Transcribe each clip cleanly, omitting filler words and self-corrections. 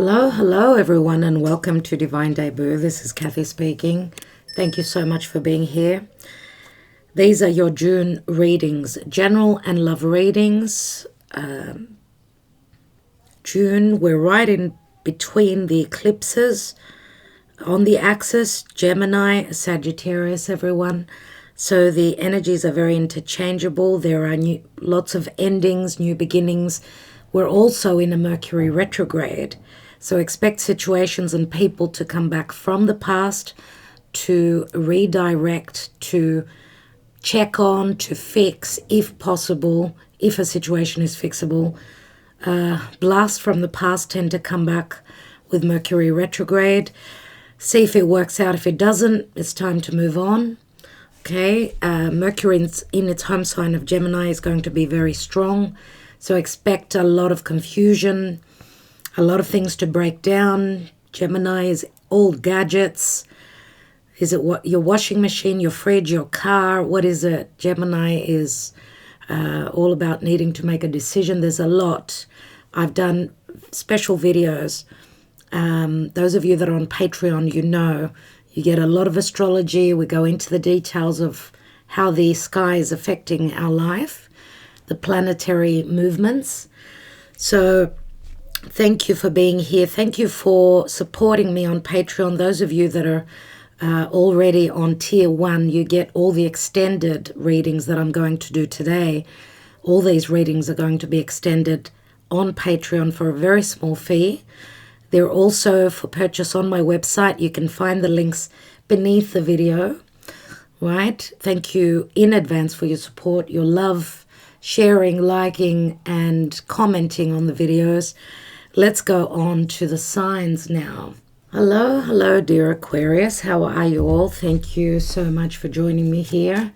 Hello everyone, and welcome to Divine Debut. This is Kathy speaking. Thank you so much for being here. These are your June readings, general and love readings. June, we're right in between the eclipses on the axis, Gemini, Sagittarius, everyone. So the energies are very interchangeable. There are lots of endings, new beginnings. We're also in a Mercury retrograde. So expect situations and people to come back from the past, to redirect, to check on, to fix, if possible, if a situation is fixable. Blasts from the past tend to come back with Mercury retrograde. See if it works out. If it doesn't, it's time to move on. Okay, Mercury in its home sign of Gemini is going to be very strong. So expect a lot of confusion, a lot of things to break down. Gemini is all gadgets. Is it what your washing machine, your fridge, your car? What is it? Gemini is all about needing to make a decision. There's a lot. I've done special videos. Those of you that are on Patreon, you get a lot of astrology. We go into the details of how the sky is affecting our life, the planetary movements. So thank you for being here. Thank you for supporting me on Patreon. Those of you that are already on tier 1, you get all the extended readings that I'm going to do today. All these readings are going to be extended on Patreon for a very small fee. They're also for purchase on my website. You can find the links beneath the video. Right? Thank you in advance for your support, your love, sharing, liking, and commenting on the videos. Let's go on to the signs now. Hello, dear Aquarius. How are you all? Thank you so much for joining me here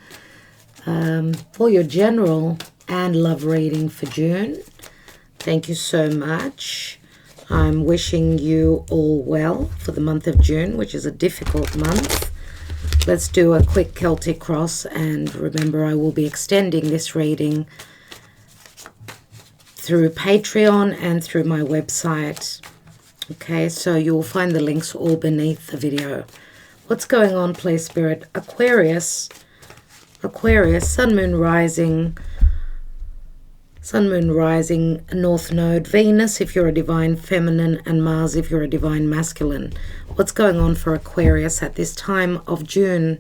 for your general and love reading for June. Thank you so much. I'm wishing you all well for the month of June, which is a difficult month. Let's do a quick Celtic cross, and remember, I will be extending this reading through Patreon and through my website. Okay, so you will find the links all beneath the video. What's going on, Play Spirit? Aquarius, Sun, Moon, Rising, North Node, Venus if you're a divine feminine, and Mars if you're a divine masculine. What's going on for Aquarius at this time of June?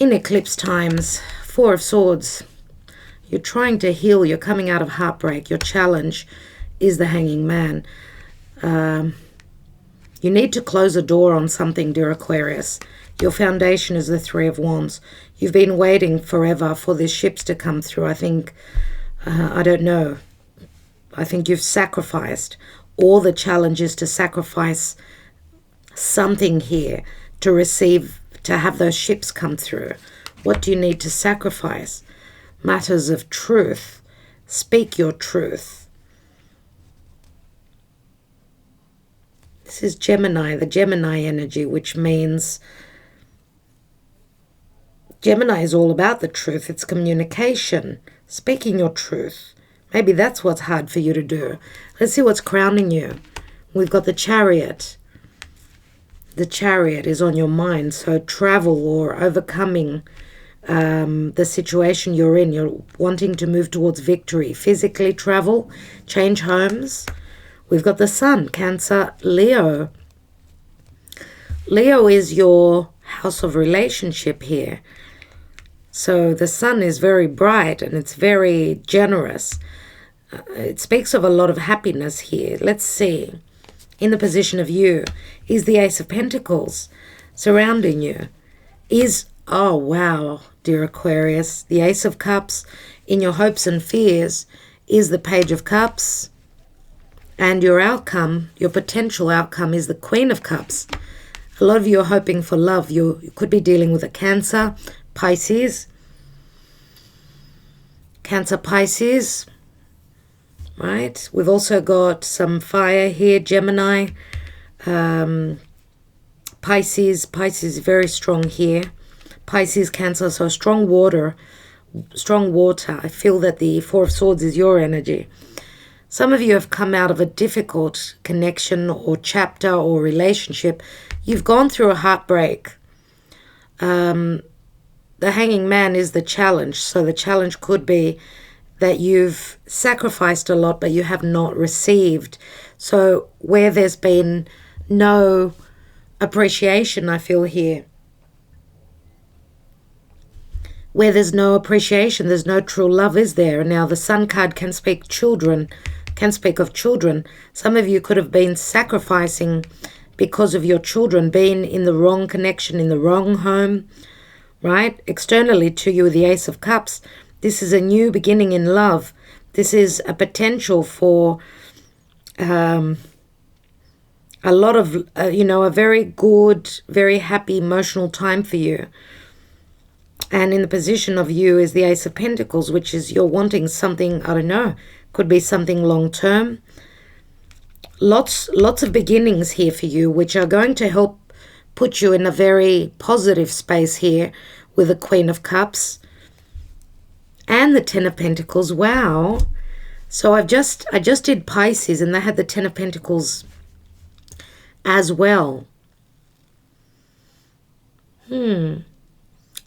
In eclipse times, 4 of Swords. You're trying to heal. You're coming out of heartbreak. Your challenge is the Hanging Man. You need to close a door on something, dear Aquarius. Your foundation is the 3 of Wands. You've been waiting forever for these ships to come through. I think, I don't know. I think you've sacrificed. All the challenge is to sacrifice something here to receive, to have those ships come through. What do you need to sacrifice? Matters of truth. Speak your truth. This is Gemini, the Gemini energy, which means Gemini is all about the truth. It's communication, speaking your truth. Maybe that's what's hard for you to do. Let's see what's crowning you. We've got the Chariot. The Chariot is on your mind, so travel or overcoming the situation you're in. You're wanting to move towards victory. Physically travel, change homes. We've got the Sun, Cancer, Leo. Leo is your house of relationship here. So the Sun is very bright and it's very generous. It speaks of a lot of happiness here. Let's see. In the position of you is the Ace of Pentacles surrounding you. Oh, wow, dear Aquarius. The Ace of Cups in your hopes and fears is the Page of Cups. And your outcome, your potential outcome, is the Queen of Cups. A lot of you are hoping for love. You could be dealing with a Cancer, Pisces. Cancer, Pisces. Right? We've also got some fire here, Gemini. Pisces is very strong here. Pisces, Cancer, so strong water. I feel that the 4 of Swords is your energy. Some of you have come out of a difficult connection or chapter or relationship. You've gone through a heartbreak. The Hanging Man is the challenge. So the challenge could be that you've sacrificed a lot, but you have not received. So where there's been no appreciation, I feel here. Where there's no appreciation, there's no true love, is there? Now the Sun card can speak of children. Some of you could have been sacrificing because of your children, being in the wrong connection, in the wrong home, right? Externally to you, the Ace of Cups. This is a new beginning in love. This is a potential for a lot of, a very good, very happy emotional time for you. And in the position of you is the Ace of Pentacles, which is you're wanting something, I don't know, could be something long-term. Lots of beginnings here for you, which are going to help put you in a very positive space here with the Queen of Cups and the Ten of Pentacles. Wow. So I just did Pisces, and they had the Ten of Pentacles as well.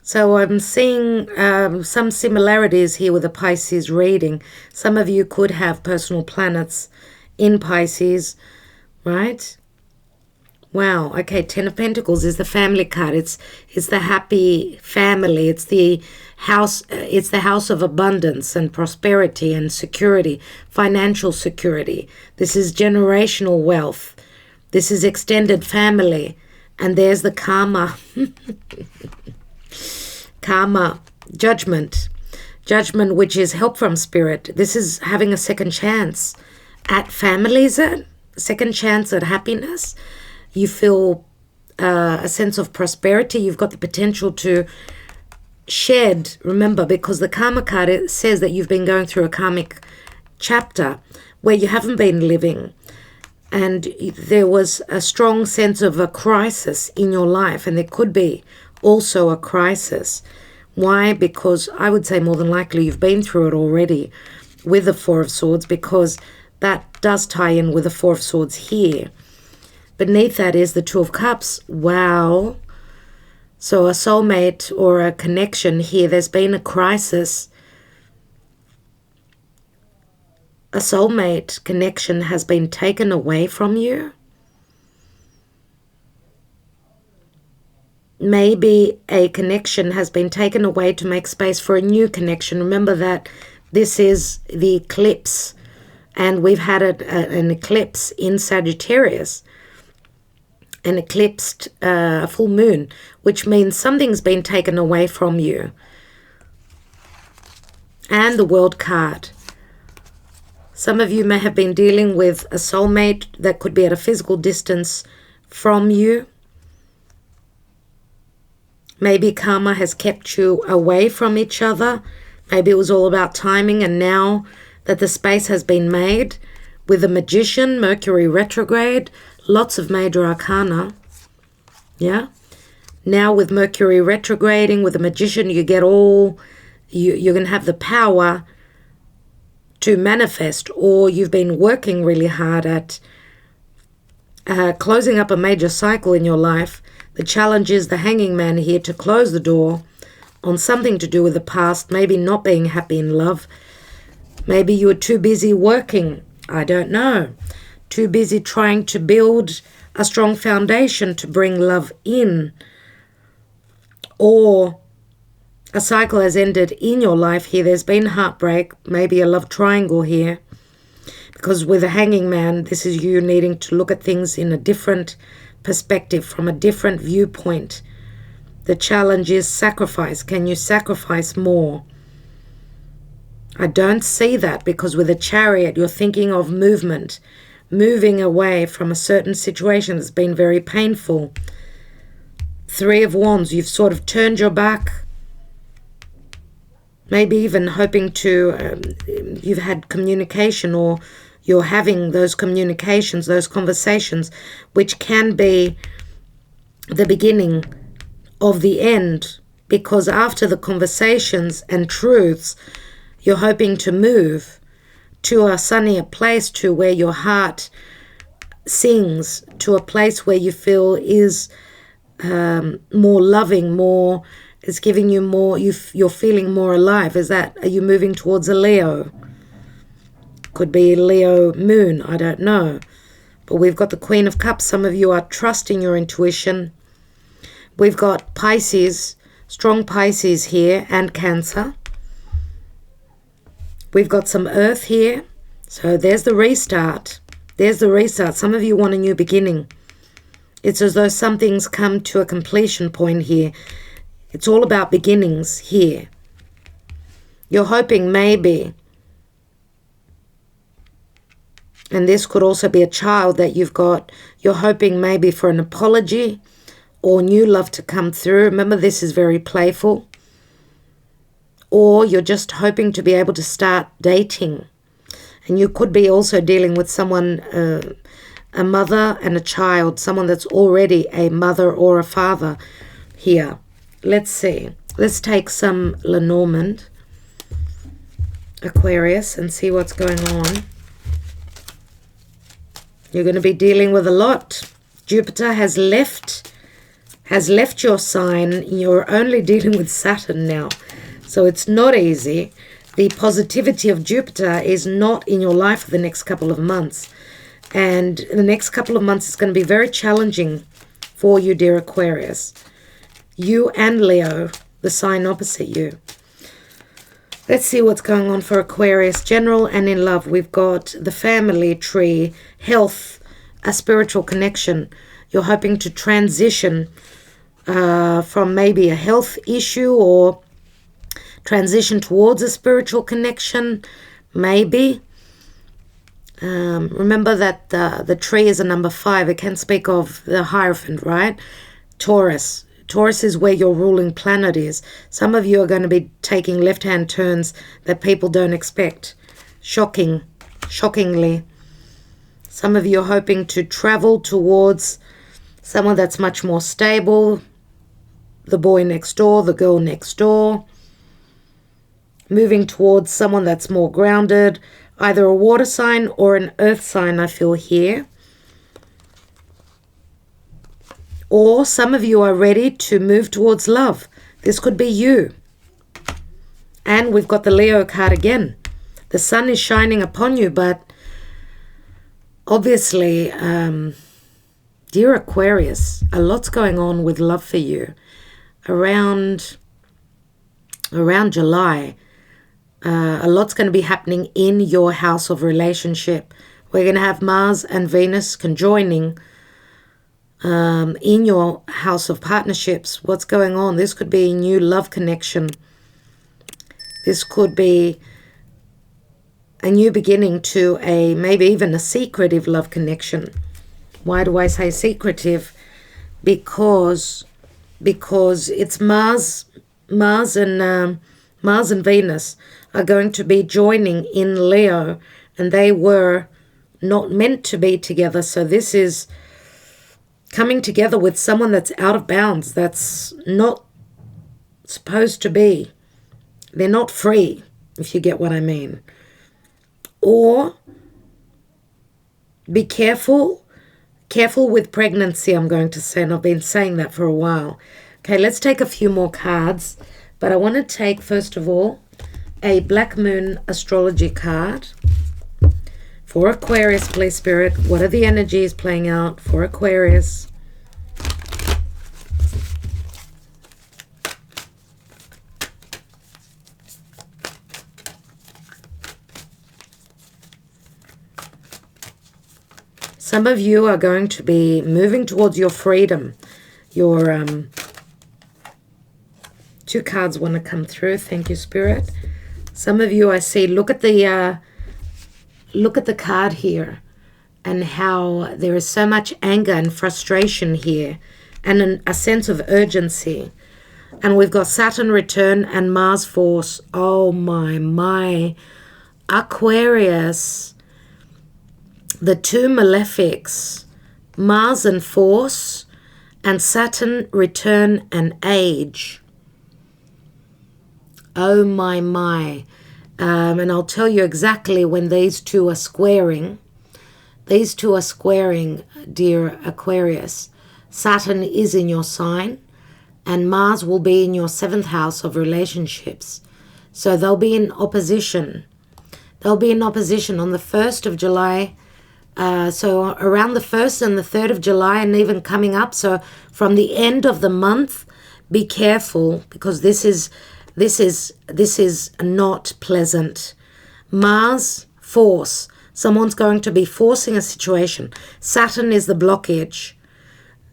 So I'm seeing some similarities here with the Pisces reading. Some of you could have personal planets in Pisces, right? Wow. Okay, Ten of Pentacles is the family card. It's the happy family. It's the house. It's the house of abundance and prosperity and security, financial security. This is generational wealth. This is extended family. And there's the karma. Karma, judgment, which is help from spirit. This is having a second chance at family, is it? Second chance at happiness. You feel a sense of prosperity. You've got the potential to shed, remember, because the karma card, it says that you've been going through a karmic chapter where you haven't been living. And there was a strong sense of a crisis in your life, and there could be also a crisis. Why? Because I would say more than likely you've been through it already with the Four of Swords, because that does tie in with the Four of Swords here. Beneath that is the Two of Cups. Wow. So a soulmate or a connection here, there's been a crisis. A soulmate connection has been taken away from you. Maybe a connection has been taken away to make space for a new connection. Remember that this is the eclipse, and we've had an eclipse in Sagittarius, an eclipsed full moon, which means something's been taken away from you. And the World card. Some of you may have been dealing with a soulmate that could be at a physical distance from you. Maybe karma has kept you away from each other. Maybe it was all about timing, and now that the space has been made with the Magician, Mercury retrograde, lots of major arcana. Yeah. Now with Mercury retrograding, with the Magician, you get all, you're going to have the power to manifest, or you've been working really hard at closing up a major cycle in your life. The challenge is the Hanging Man here to close the door on something to do with the past, maybe not being happy in love. Maybe you were too busy working, I don't know, too busy trying to build a strong foundation to bring love in. Or a cycle has ended in your life here. There's been heartbreak, maybe a love triangle here. Because with the Hanging Man, this is you needing to look at things in a different perspective, from a different viewpoint. The challenge is sacrifice. Can you sacrifice more? I don't see that, because with a Chariot, you're thinking of movement, moving away from a certain situation that's been very painful. Three of Wands, you've sort of turned your back. Maybe even hoping to, you've had communication, or you're having those communications, those conversations, which can be the beginning of the end, because after the conversations and truths, you're hoping to move to a sunnier place, to where your heart sings, to a place where you feel is more loving, more, is giving you more, you're feeling more alive. Are you moving towards a Leo? Could be Leo moon, I don't know. But we've got the Queen of Cups. Some of you are trusting your intuition. We've got Pisces, strong Pisces here, and Cancer. We've got some Earth here. So there's the restart. There's the restart. Some of you want a new beginning. It's as though something's come to a completion point here. It's all about beginnings here. You're hoping maybe, and this could also be a child that you've got, you're hoping maybe for an apology or new love to come through. Remember, this is very playful. Or you're just hoping to be able to start dating. And you could be also dealing with someone, a mother and a child, someone that's already a mother or a father here. Let's see. Let's take some Lenormand, Aquarius, and see what's going on. You're going to be dealing with a lot. Jupiter has left your sign. You're only dealing with Saturn now. So it's not easy. The positivity of Jupiter is not in your life for the next couple of months. And the next couple of months is going to be very challenging for you, dear Aquarius. You and Leo, the sign opposite you. Let's see what's going on for Aquarius. General and in love, we've got the family tree, health, a spiritual connection. You're hoping to transition from maybe a health issue or transition towards a spiritual connection, maybe. Remember that the tree is a number 5. It can speak of the Hierophant, right? Taurus. Taurus is where your ruling planet is. Some of you are going to be taking left-hand turns that people don't expect. Shockingly. Some of you are hoping to travel towards someone that's much more stable. The boy next door, the girl next door. Moving towards someone that's more grounded. Either a water sign or an earth sign, I feel here. Or some of you are ready to move towards love. This could be you. And we've got the Leo card again. The sun is shining upon you, but obviously, dear Aquarius, a lot's going on with love for you. Around July, a lot's going to be happening in your house of relationship. We're going to have Mars and Venus conjoining in your house of partnerships. What's going on? This could be a new love connection. This could be a new beginning to a maybe even a secretive love connection. Why do I say secretive? Because it's Mars and Venus are going to be joining in Leo, and they were not meant to be together. So this is coming together with someone that's out of bounds, that's not supposed to be. They're not free, if you get what I mean. Or be careful with pregnancy, I'm going to say, and I've been saying that for a while. Okay, let's take a few more cards, but I want to take, first of all, a Black Moon astrology card. For Aquarius, please, Spirit, what are the energies playing out for Aquarius? Some of you are going to be moving towards your freedom. Your 2 cards want to come through. Thank you, Spirit. Some of you, I see, look at the card here and how there is so much anger and frustration here and a sense of urgency. And we've got Saturn return and Mars force. Oh my. Aquarius, the 2 malefics, Mars and force, and Saturn return and age. Oh my. And I'll tell you exactly when these two are squaring. These two are squaring, dear Aquarius. Saturn is in your sign, and Mars will be in your 7th house of relationships. So they'll be in opposition. They'll be in opposition on the 1st of July. So around the 1st and the 3rd of July, and even coming up. So from the end of the month, be careful, because this is not pleasant. Mars, force. Someone's going to be forcing a situation. Saturn is the blockage.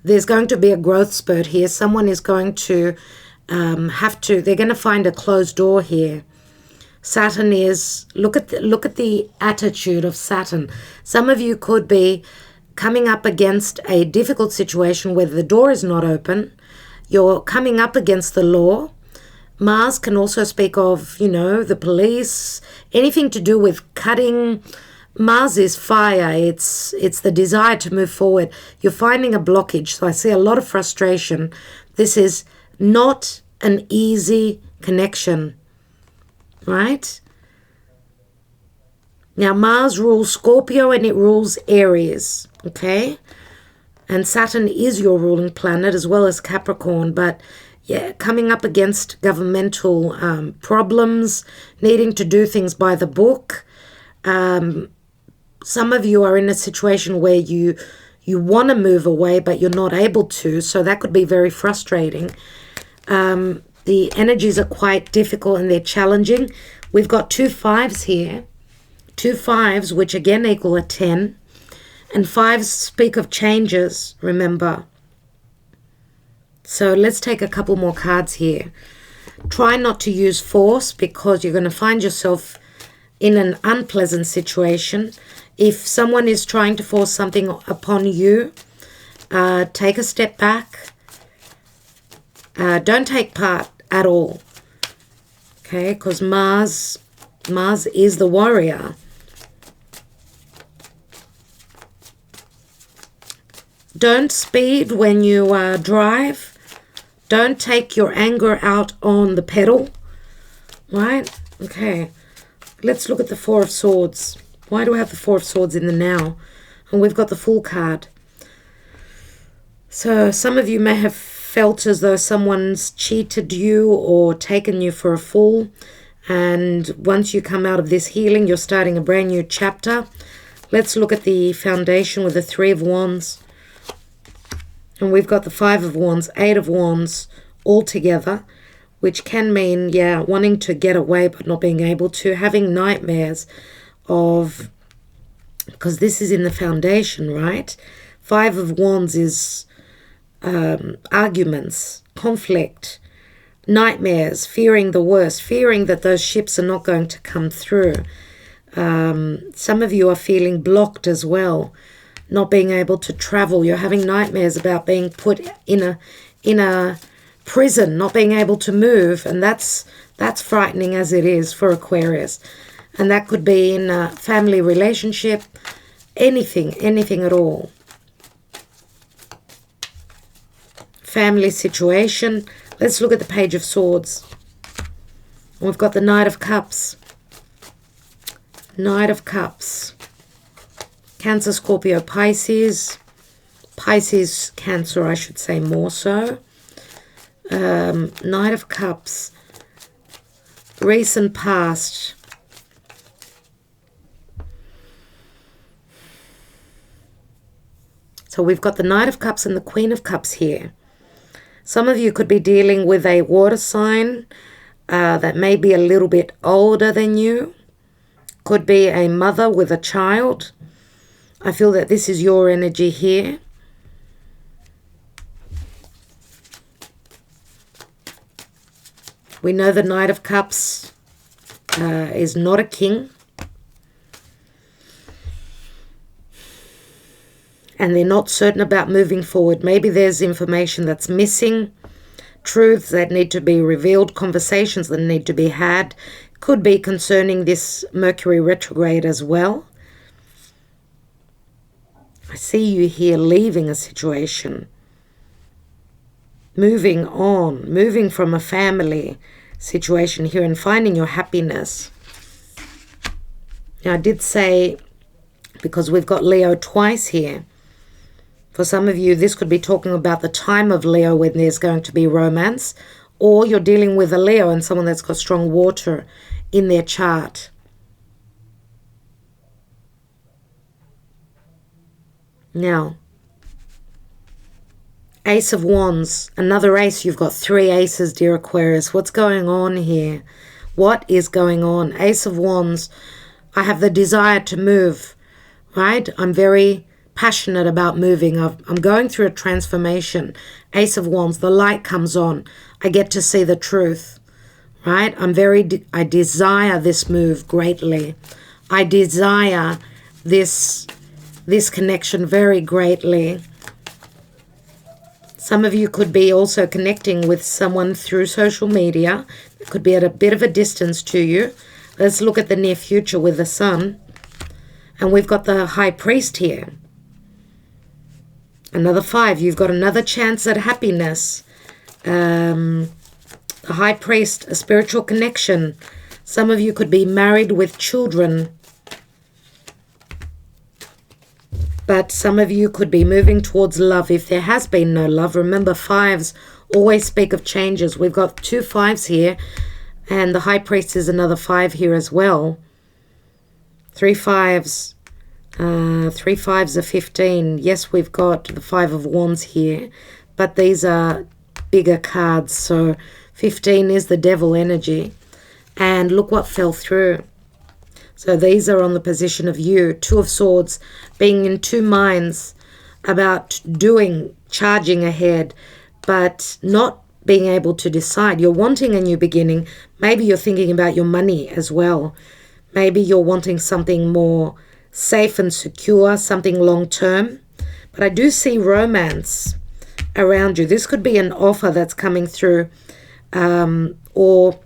There's going to be a growth spurt here. Someone is going to they're going to find a closed door here. Saturn is, look at the attitude of Saturn. Some of you could be coming up against a difficult situation where the door is not open. You're coming up against the law. Mars can also speak of, the police, anything to do with cutting. Mars is fire. It's the desire to move forward. You're finding a blockage. So I see a lot of frustration. This is not an easy connection, right? Now, Mars rules Scorpio and it rules Aries, okay? And Saturn is your ruling planet as well as Capricorn, but yeah, coming up against governmental problems, needing to do things by the book. Some of you are in a situation where you want to move away, but you're not able to, so that could be very frustrating. The energies are quite difficult and they're challenging. We've got 2 5s here. 2 5s, which again equal a 10. And 5s speak of changes, remember. So let's take a couple more cards here. Try not to use force, because you're going to find yourself in an unpleasant situation. If someone is trying to force something upon you, take a step back. Don't take part at all. Okay, because Mars is the warrior. Don't speed when you drive. Don't take your anger out on the pedal. Right? Okay. Let's look at the 4 of Swords. Why do I have the 4 of Swords in the now? And we've got the Fool card. So some of you may have felt as though someone's cheated you or taken you for a fool. And once you come out of this healing, you're starting a brand new chapter. Let's look at the foundation with the 3 of Wands. And we've got the 5 of Wands, 8 of Wands all together, which can mean, wanting to get away but not being able to, having nightmares of, because this is in the foundation, right? 5 of Wands is arguments, conflict, nightmares, fearing the worst, fearing that those ships are not going to come through. Some of you are feeling blocked as well, not being able to travel. You're having nightmares about being put in a prison, not being able to move, and that's frightening as it is for Aquarius. And that could be in a family relationship, anything at all. Family situation. Let's look at the Page of Swords. We've got the Knight of Cups. Knight of Cups. Cancer, Scorpio, Pisces. Pisces, Cancer, I should say more so. Knight of Cups. Recent past. So we've got the Knight of Cups and the Queen of Cups here. Some of you could be dealing with a water sign that may be a little bit older than you. Could be a mother with a child. I feel that this is your energy here. We know the Knight of Cups is not a king. And they're not certain about moving forward. Maybe there's information that's missing, truths that need to be revealed, conversations that need to be had. Could be concerning this Mercury retrograde as well. I see you here leaving a situation, moving on, moving from a family situation here and finding your happiness. Now, I did say, because we've got Leo twice here, for some of you, this could be talking about the time of Leo when there's going to be romance, or you're dealing with a Leo and someone that's got strong water in their chart. Now, Ace of Wands, another ace. You've got 3 aces, dear Aquarius. What's going on here? What is going on? Ace of Wands, I have the desire to move, right? I'm very passionate about moving. I'm going through a transformation. Ace of Wands, the light comes on. I get to see the truth, right? I desire this move greatly. I desire this connection very greatly. Some of you could be also connecting with someone through social media. It could be at a bit of a distance to you. Let's look at the near future with the Sun. And we've got the High Priest here. Another 5. You've got another chance at happiness. The High Priest, a spiritual connection. Some of you could be married with children. But some of you could be moving towards love if there has been no love. Remember, 5s always speak of changes. We've got 2 5s here. And the High Priest is another 5 here as well. 3 5s. 3 5s are 15. Yes, we've got the 5 of Wands here. But these are bigger cards. So 15 is the devil energy. And look what fell through. So these are on the position of you. 2 of Swords, being in 2 minds about charging ahead, but not being able to decide. You're wanting a new beginning. Maybe you're thinking about your money as well. Maybe you're wanting something more safe and secure, something long-term. But I do see romance around you. This could be an offer that's coming through, or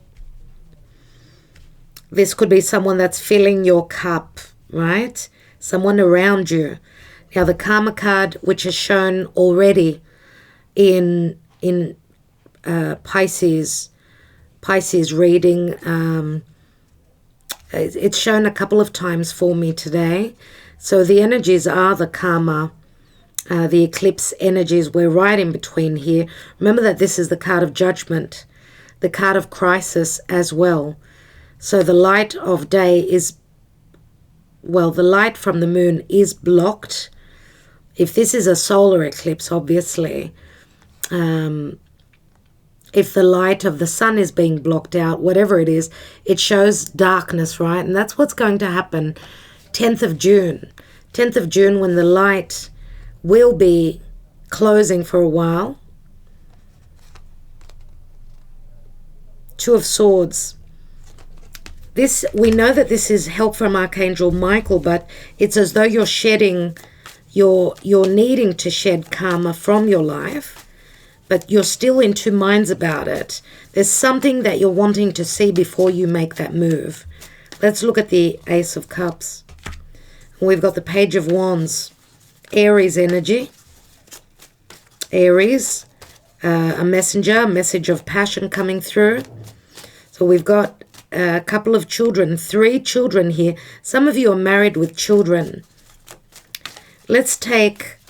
this could be someone that's filling your cup, right? Someone around you. Now, the Karma card, which is shown already in Pisces reading, it's shown a couple of times for me today. So the energies are the Karma, the eclipse energies. We're right in between here. Remember that this is the card of judgment, the card of crisis as well. So the light of day is, well, the light from the moon is blocked. If this is a solar eclipse, obviously, if the light of the sun is being blocked out, whatever it is, it shows darkness, right? And that's what's going to happen 10th of June. 10th of June, when the light will be closing for a while. 2 of Swords. This, we know that this is help from Archangel Michael, but it's as though you're shedding, you're needing to shed karma from your life, but you're still in 2 minds about it. There's something that you're wanting to see before you make that move. Let's look at the Ace of Cups. We've got the Page of Wands, Aries energy. Aries, a messenger, a message of passion coming through. So we've got a couple of children, 3 children here. Some of you are married with children. I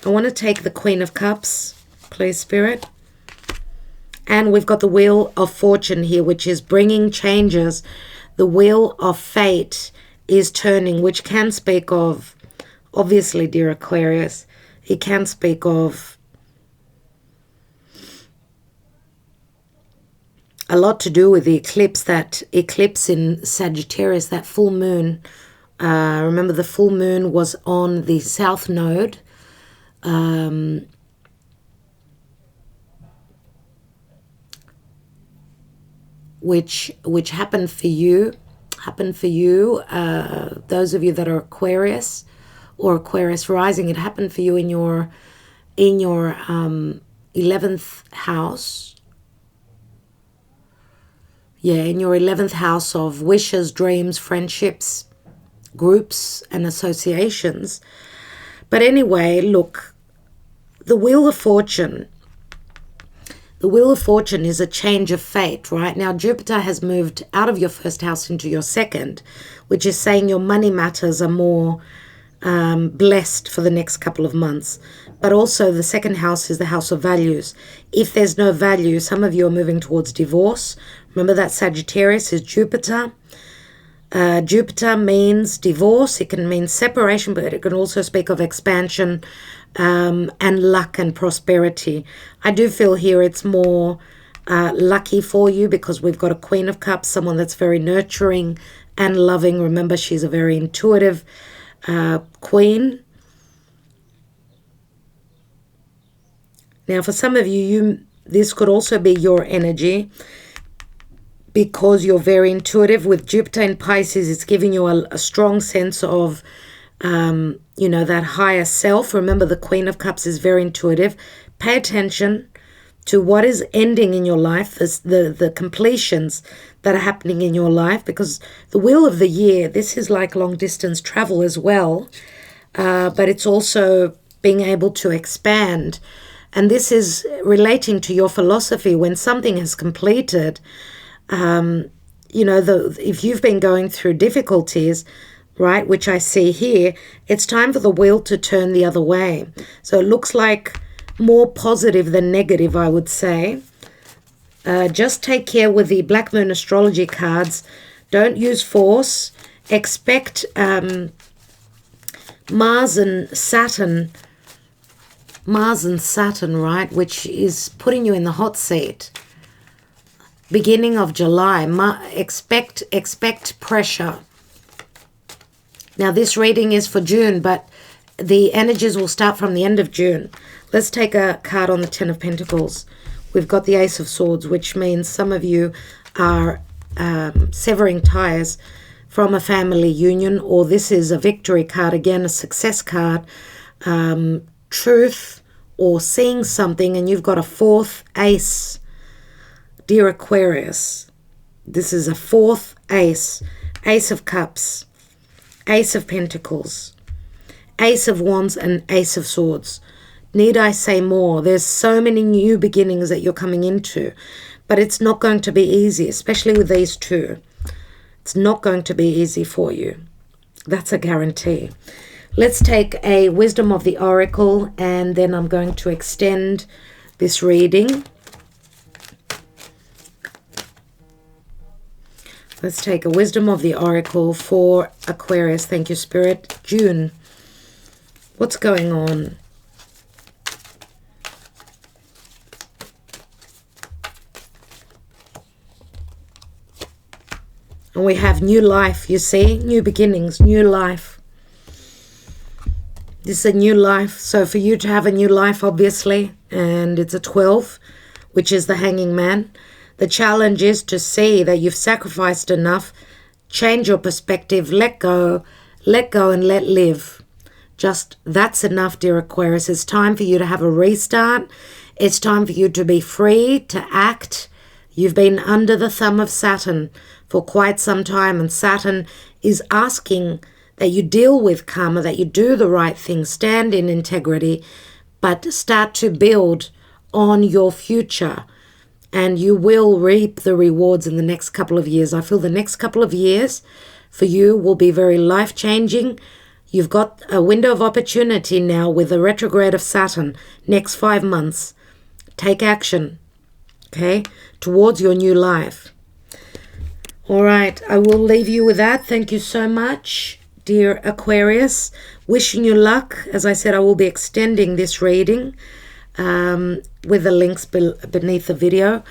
want to take the Queen of Cups, please, Spirit. And we've got the Wheel of Fortune here, which is bringing changes. The Wheel of Fate is turning, which can speak of, obviously, dear Aquarius, it can speak of a lot to do with the eclipse, that eclipse in Sagittarius, that full moon. Remember, the full moon was on the south node. Which happened for you. Those of you that are Aquarius or Aquarius rising, it happened for you in your 11th house. Yeah, in your 11th house of wishes, dreams, friendships, groups, and associations. But anyway, look, the Wheel of Fortune. The Wheel of Fortune is a change of fate, right? Now, Jupiter has moved out of your first house into your second, which is saying your money matters are more blessed for the next couple of months. But also the second house is the house of values. If there's no value, some of you are moving towards divorce. Remember that Sagittarius is Jupiter. Jupiter means divorce. It can mean separation, but it can also speak of expansion and luck and prosperity. I do feel here it's more lucky for you because we've got a Queen of Cups, someone that's very nurturing and loving. Remember, she's a very intuitive queen. Now, for some of you, this could also be your energy because you're very intuitive. With Jupiter in Pisces, it's giving you a strong sense of, you know, that higher self. Remember, the Queen of Cups is very intuitive. Pay attention to what is ending in your life, the completions that are happening in your life, because the Wheel of the Year, this is like long distance travel as well, but it's also being able to expand. And this is relating to your philosophy. When something is completed, you know, if you've been going through difficulties, right, which I see here, it's time for the wheel to turn the other way. So it looks like more positive than negative, I would say. Just take care with the Black Moon astrology cards. Don't use force. Expect Mars and Saturn, right, which is putting you in the hot seat. Beginning of July, expect pressure. Now, this reading is for June, but the energies will start from the end of June. Let's take a card on the Ten of Pentacles. We've got the Ace of Swords, which means some of you are severing ties from a family union, or this is a victory card, again, a success card, truth, or seeing something, and you've got a fourth ace. Dear Aquarius, this is a fourth ace. Ace of Cups, Ace of Pentacles, Ace of Wands, and Ace of Swords. Need I say more? There's so many new beginnings that you're coming into, but it's not going to be easy, especially with these two. It's not going to be easy for you. That's a guarantee. Let's take a Wisdom of the Oracle, and then I'm going to extend this reading. Let's take a Wisdom of the Oracle for Aquarius. Thank you, Spirit. June. What's going on? And we have new life, you see? New beginnings, new life. This is a new life. So for you to have a new life, obviously, and it's a 12, which is the Hanging Man. The challenge is to see that you've sacrificed enough, change your perspective, let go and let live. Just that's enough, dear Aquarius. It's time for you to have a restart. It's time for you to be free, to act. You've been under the thumb of Saturn for quite some time, and Saturn is asking that you deal with karma, that you do the right thing, stand in integrity, but start to build on your future. And you will reap the rewards in the next couple of years. I feel the next couple of years for you will be very life-changing. You've got a window of opportunity now with the retrograde of Saturn. Next 5 months. Take action, okay, towards your new life. All right, I will leave you with that. Thank you so much, dear Aquarius. Wishing you luck. As I said, I will be extending this reading with the links beneath the video.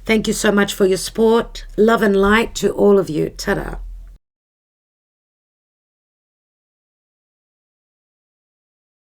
Thank you so much for your support. Love and light to all of you. Ta-da.